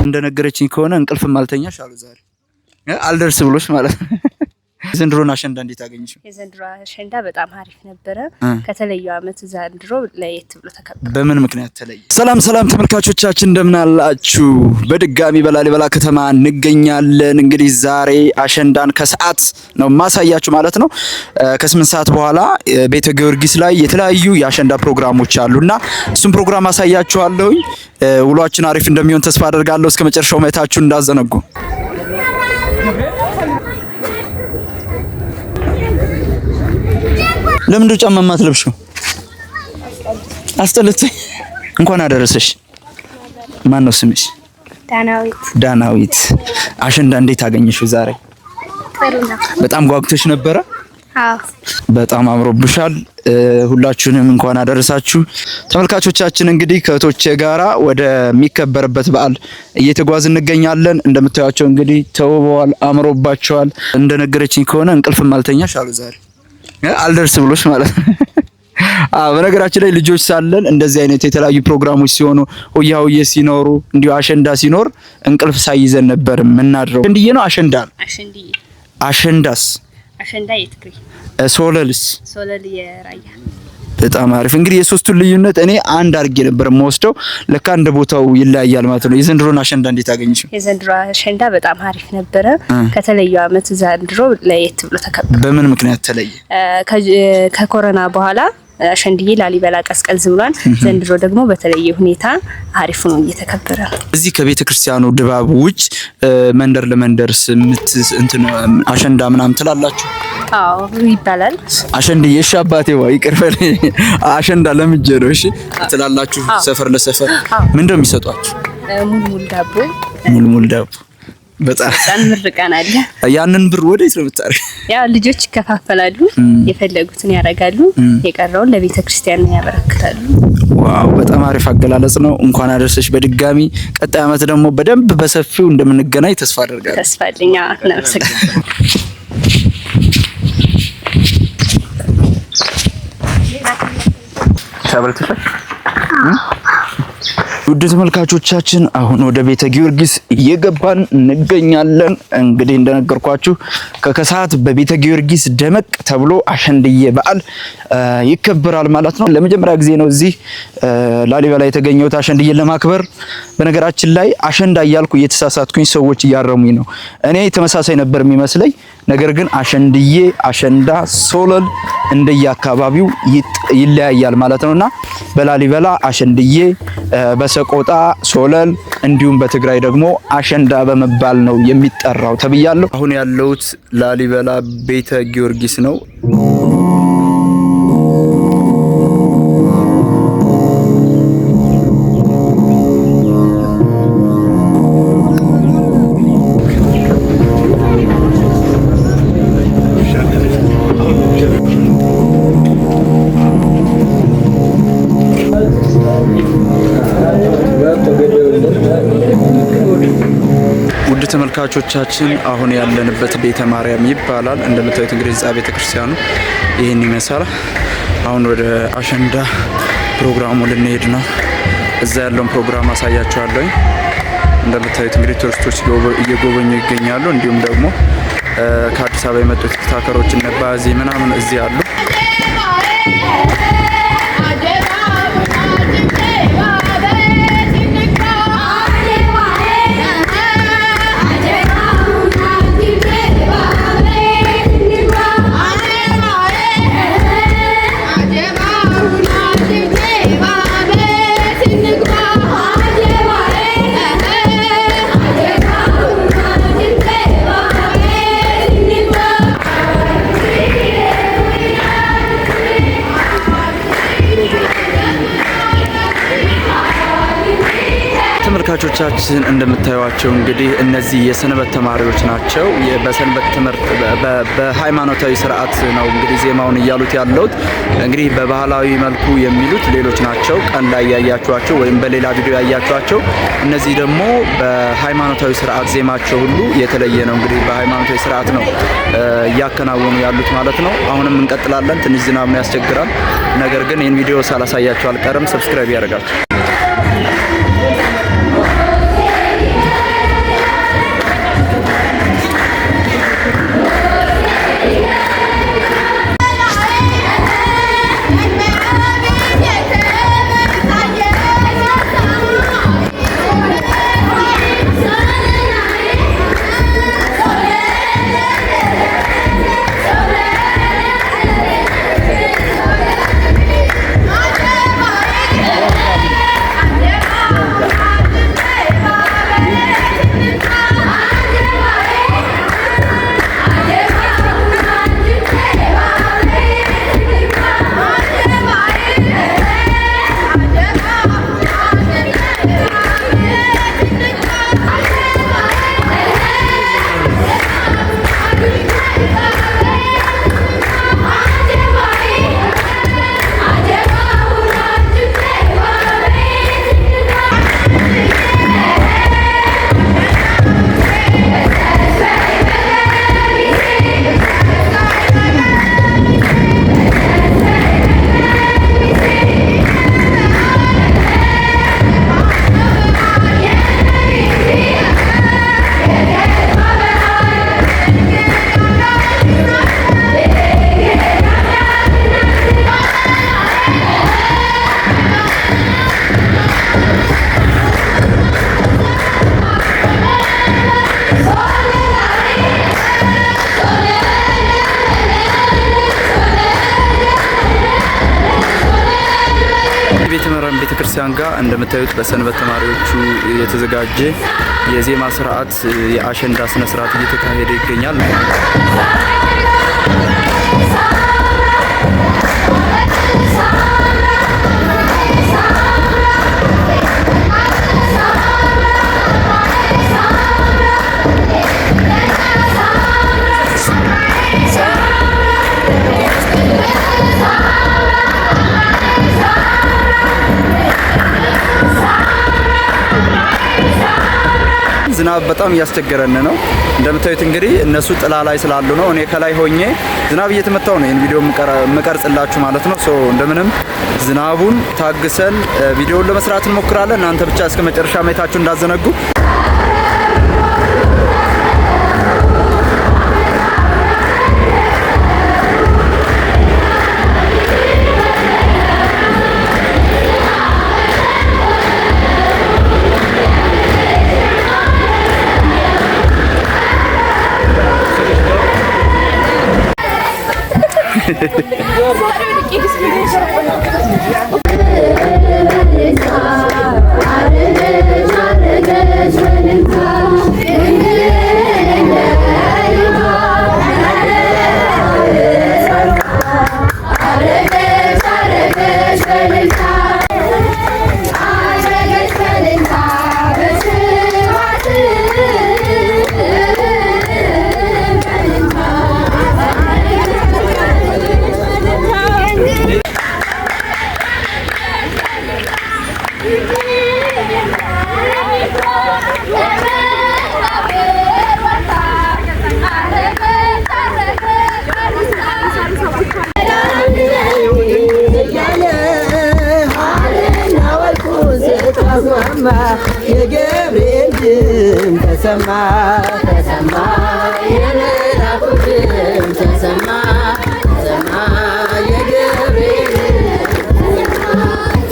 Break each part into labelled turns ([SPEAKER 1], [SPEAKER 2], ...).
[SPEAKER 1] እንደነገረችኝ ከሆነ እንቅልፍም አልተኛሽ አሉ ዛሬ አልደርስ ብሎሽ ማለት ነው። የዘንድሮን አሸንዳ እንዴት አገኘሽው?
[SPEAKER 2] የዘንድሮ አሸንዳ በጣም አሪፍ ነበረ። ከተለየው አመት ዘንድሮ ለየት ብሎ ተከበረ።
[SPEAKER 1] በምን ምክንያት ተለየ? ሰላም ተመልካቾቻችን እንደምን አላችሁ? በድጋሚ በላሊበላ ከተማ እንገኛለን። እንግዲህ ዛሬ አሸንዳን ከሰዓት ነው ማሳያችሁ ማለት ነው። ከ8 ሰዓት በኋላ ቤተ ጊዮርጊስ ላይ የተለያዩ የአሸንዳ ፕሮግራሞች አሉና እሱን ፕሮግራም አሳያችኋለሁ። ውሏችን አሪፍ እንደሚሆን ተስፋ አደርጋለሁ። እስከመጨረሻው ማየታችሁን እንዳዘነጉ። ለምን ጫማ ማትለብሽው? አስጠልተኝ። እንኳን አደረሰሽ። ማን ነው ስምሽ? ዳናዊት። አሸንዳ እንዴት አገኘሽው ዛሬ? በጣም ጓጉተሽ ነበረ?
[SPEAKER 2] አዎ።
[SPEAKER 1] በጣም አምሮብሻል። ሁላችሁንም እንኳን አደረሳችሁ። ተመልካቾቻችን እንግዲህ ከእህቶቼ ጋራ ወደ ሚከበርበት በዓል እየተጓዝን እንገኛለን። እንደምታዩቸው እንግዲህ ተውበዋል፣ አምሮባቸዋል። እንደነገረችኝ ከሆነ እንቅልፍም አልተኛሽ አሉ ዛሬ አልደርስ ብሎሽ ማለት ነው። በነገራችን ላይ ልጆች ሳለን እንደዚህ አይነት የተለያዩ ፕሮግራሞች ሲሆኑ ሆያውዬ ሲኖሩ እንዲሁ አሸንዳ ሲኖር እንቅልፍ ሳይዘን ነበር የምናድረው። እንዲዬ ነው አሸንዳ ነው። አሸንዳስ
[SPEAKER 2] አሸንዳ የትግሪ
[SPEAKER 1] ሶለልስ
[SPEAKER 2] ሶለል የራያ።
[SPEAKER 1] በጣም አሪፍ። እንግዲህ የሶስቱን ልዩነት እኔ አንድ አድርጌ ነበር የምወስደው። ለካ እንደ ቦታው ይለያያል ማለት ነው። የዘንድሮን አሸንዳ እንዴት አገኘሽው?
[SPEAKER 2] የዘንድሮ አሸንዳ በጣም አሪፍ ነበረ። ከተለየው አመት ዘንድሮ ለየት ብሎ ተከበረ።
[SPEAKER 1] በምን ምክንያት ተለየ?
[SPEAKER 2] ከኮሮና በኋላ አሸንድዬ ላሊበላ ቀዝቀዝ ብሏል። ዘንድሮ ደግሞ በተለየ ሁኔታ አሪፍ ነው እየተከበረ ነው። እዚህ
[SPEAKER 1] ከቤተ ክርስቲያኑ ድባብ ውጭ መንደር ለመንደር ስምት እንትን አሸንዳ ምናምን ትላላችሁ?
[SPEAKER 2] አዎ ይባላል።
[SPEAKER 1] አሸንድዬ እሺ አባቴ ወይ ይቅርበል። አሸንዳ ለምጄ ነው እሺ ትላላችሁ? ሰፈር ለሰፈር ምንድነው የሚሰጧችሁ? ሙልሙል ዳቦ በጣም
[SPEAKER 2] ምርቃን አለ።
[SPEAKER 1] ያንን ብር ወዴት ነው የምታርገው?
[SPEAKER 2] ያው ልጆች ይከፋፈላሉ፣ የፈለጉትን ያደርጋሉ፣ የቀረውን ለቤተ ክርስቲያን ያበረክታሉ።
[SPEAKER 1] ዋው በጣም አሪፍ አገላለጽ ነው። እንኳን አደረሰሽ በድጋሚ። ቀጣይ አመት ደግሞ በደንብ በሰፊው እንደምንገናኝ ተስፋ አደርጋለሁ።
[SPEAKER 2] ተስፋ አለኝ። ውድ ተመልካቾቻችን አሁን ወደ ቤተ ጊዮርጊስ እየገባን እንገኛለን። እንግዲህ እንደነገርኳችሁ ከከሰዓት በቤተ ጊዮርጊስ ደመቅ ተብሎ አሸንድዬ በዓል ይከበራል ማለት ነው። ለመጀመሪያ ጊዜ ነው እዚህ ላሊበላ የተገኘሁት አሸንድዬን ለማክበር። በነገራችን ላይ አሸንዳ እያልኩ እየተሳሳትኩኝ ሰዎች እያረሙኝ ነው። እኔ ተመሳሳይ ነበር የሚመስለኝ። ነገር ግን አሸንድዬ፣ አሸንዳ፣ ሶለል እንደየአካባቢው ይለያያል ማለት ነውና በላሊበላ አሸንድዬ፣ በሰቆጣ ሶለል እንዲሁም በትግራይ ደግሞ አሸንዳ በመባል ነው የሚጠራው ተብያለሁ። አሁን ያለሁት ላሊበላ ቤተ ጊዮርጊስ ነው። ውድ ተመልካቾቻችን አሁን ያለንበት ቤተ ማርያም ይባላል። እንደምታዩት እንግዲህ እዛ ቤተ ክርስቲያኑ ይሄን ይመስላል። አሁን ወደ አሸንዳ ፕሮግራሙ ልንሄድ ነው። እዛ ያለውን ፕሮግራም አሳያችኋለሁ። እንደምታዩት እንግዲህ ቱሪስቶች እየጎበኙ ይገኛሉ። እንዲሁም ደግሞ ከአዲስ አበባ የመጡ ቲክቶከሮች እና ባዚ ምናምን እዚህ አሉ። ተመልካቾቻችን እንደምታዩዋቸው እንግዲህ እነዚህ የሰንበት ተማሪዎች ናቸው። በሰንበት ትምህርት በሃይማኖታዊ ስርዓት ነው እንግዲህ ዜማውን እያሉት ያለውት። እንግዲህ በባህላዊ መልኩ የሚሉት ሌሎች ናቸው። ቀን ላይ ያያችኋቸው ወይም በሌላ ቪዲዮ ያያችኋቸው። እነዚህ ደግሞ በሃይማኖታዊ ስርዓት ዜማቸው ሁሉ የተለየ ነው። እንግዲህ በሃይማኖታዊ ስርዓት ነው እያከናወኑ ያሉት ማለት ነው። አሁንም እንቀጥላለን። ትንሽ ዝናብ ነው ያስቸግራል። ነገር ግን ይህን ቪዲዮ ሳላሳያችሁ አልቀርም። ሰብስክራይብ ያደርጋችሁ።
[SPEAKER 1] ቤተመራን ቤተክርስቲያን ጋር እንደምታዩት በሰንበት ተማሪዎቹ የተዘጋጀ የዜማ ስርዓት የአሸንዳ ስነ ስርዓት እየተካሄደ ይገኛል። ዝናብ በጣም እያስቸገረን ነው። እንደምታዩት እንግዲህ እነሱ ጥላ ላይ ስላሉ ነው። እኔ ከላይ ሆኜ ዝናብ እየተመታው ነው ይሄን ቪዲዮ መቀርጽላችሁ ማለት ነው። እንደምንም ዝናቡን ታግሰን ቪዲዮውን ለመስራት እንሞክራለን። እናንተ ብቻ እስከ መጨረሻ ማየታችሁ እንዳዘነጉ።
[SPEAKER 3] የገብርኤል ድምፅ ተሰማ ተሰማ የመላኩ ድምፅ ተሰማ ተሰማ የገብርኤል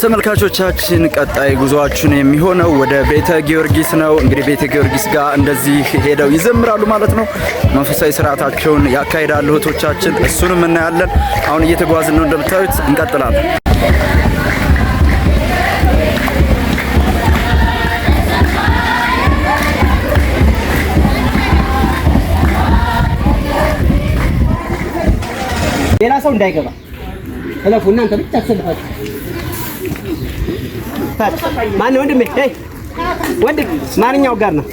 [SPEAKER 1] ተመልካቾቻችን ቀጣይ ጉዟችን የሚሆነው ወደ ቤተ ጊዮርጊስ ነው። እንግዲህ ቤተ ጊዮርጊስ ጋር እንደዚህ ሄደው ይዘምራሉ ማለት ነው። መንፈሳዊ ስርዓታቸውን ያካሂዳሉ እህቶቻችን። እሱንም እናያለን። አሁን እየተጓዝን ነው እንደምታዩት፣ እንቀጥላለን።
[SPEAKER 3] ሌላ ሰው እንዳይገባ እለፉ። እናንተ ብቻ ተሰልፋችሁ ማነው ወንድሜ? ወንድም ማንኛው ጋር ነው?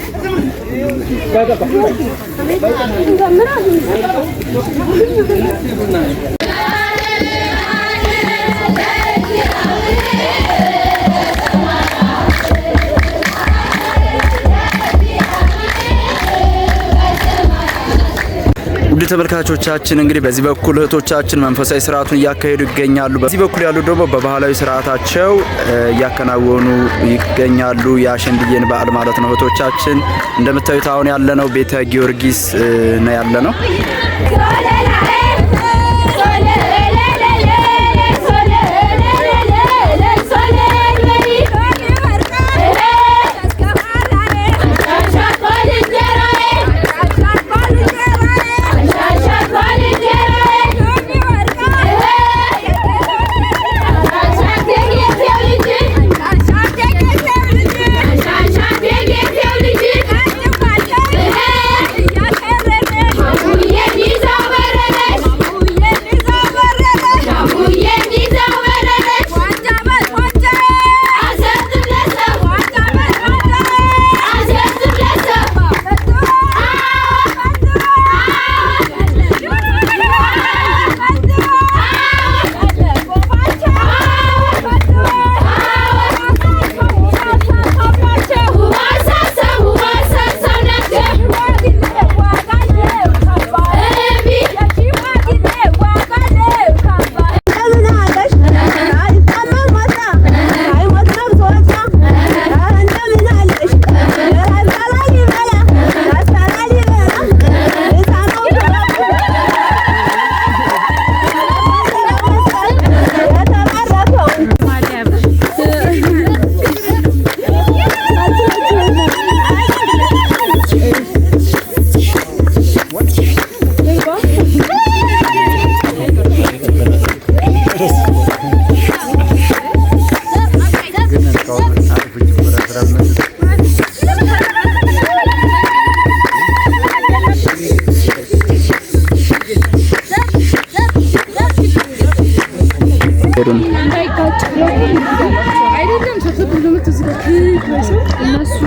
[SPEAKER 1] ውድ ተመልካቾቻችን እንግዲህ በዚህ በኩል እህቶቻችን መንፈሳዊ ስርዓቱን እያካሄዱ ይገኛሉ። በዚህ በኩል ያሉ ደግሞ በባህላዊ ስርዓታቸው እያከናወኑ ይገኛሉ። የአሸንድዬን በዓል ማለት ነው። እህቶቻችን እንደምታዩት አሁን ያለነው ቤተ ጊዮርጊስ ነው ያለነው።
[SPEAKER 4] Yeah. አይደለም ሰብሰብ ብሎ ምትዝጋት እነሱ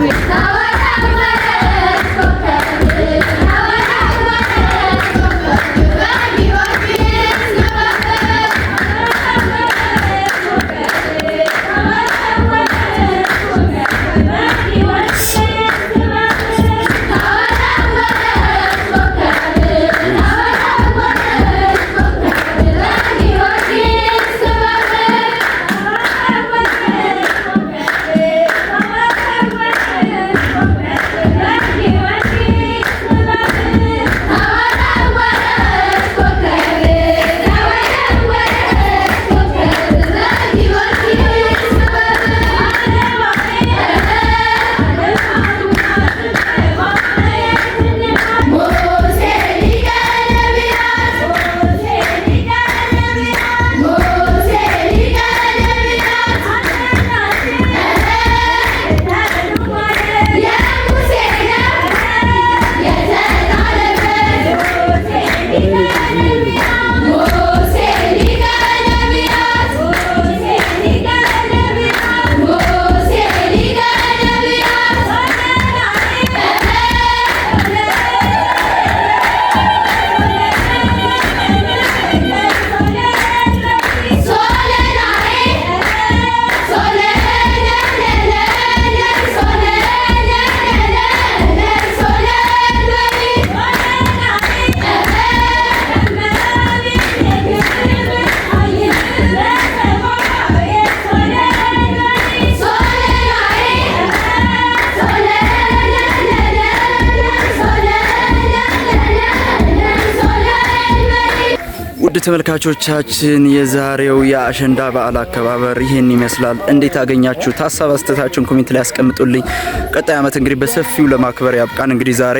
[SPEAKER 1] ተመልካቾቻችን የዛሬው የአሸንዳ በዓል አከባበር ይሄን ይመስላል። እንዴት አገኛችሁ? ሀሳብ አስተያየታችሁን ኮሜንት ላይ አስቀምጡልኝ። ቀጣይ ዓመት እንግዲህ በሰፊው ለማክበር ያብቃን። እንግዲህ ዛሬ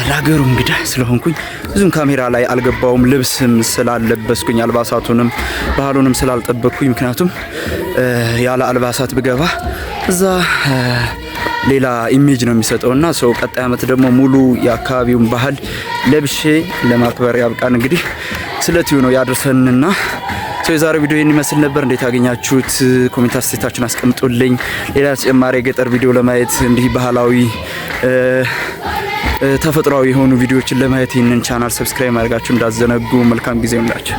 [SPEAKER 1] ለሀገሩ እንግዳ ስለሆንኩኝ ብዙም ካሜራ ላይ አልገባውም። ልብስም ስላለበስኩኝ አልባሳቱንም ባህሉንም ስላልጠበቅኩኝ፣ ምክንያቱም ያለ አልባሳት ብገባ እዛ ሌላ ኢሜጅ ነው የሚሰጠውና ሰው ቀጣይ ዓመት ደግሞ ሙሉ የአካባቢውን ባህል ለብሼ ለማክበር ያብቃን። እንግዲህ ስለትዩ ነው ያደርሰንና የዛሬው ቪዲዮ ይህን ይመስል ነበር። እንዴት አገኛችሁት? ኮሜንት አስተያየታችሁን አስቀምጡልኝ። ሌላ ተጨማሪ የገጠር ቪዲዮ ለማየት እንዲህ ባህላዊ ተፈጥሯዊ የሆኑ ቪዲዮዎችን ለማየት ይህንን ቻናል ሰብስክራይብ ማድረጋችሁ እንዳዘነጉ። መልካም ጊዜ ይሁንላችሁ።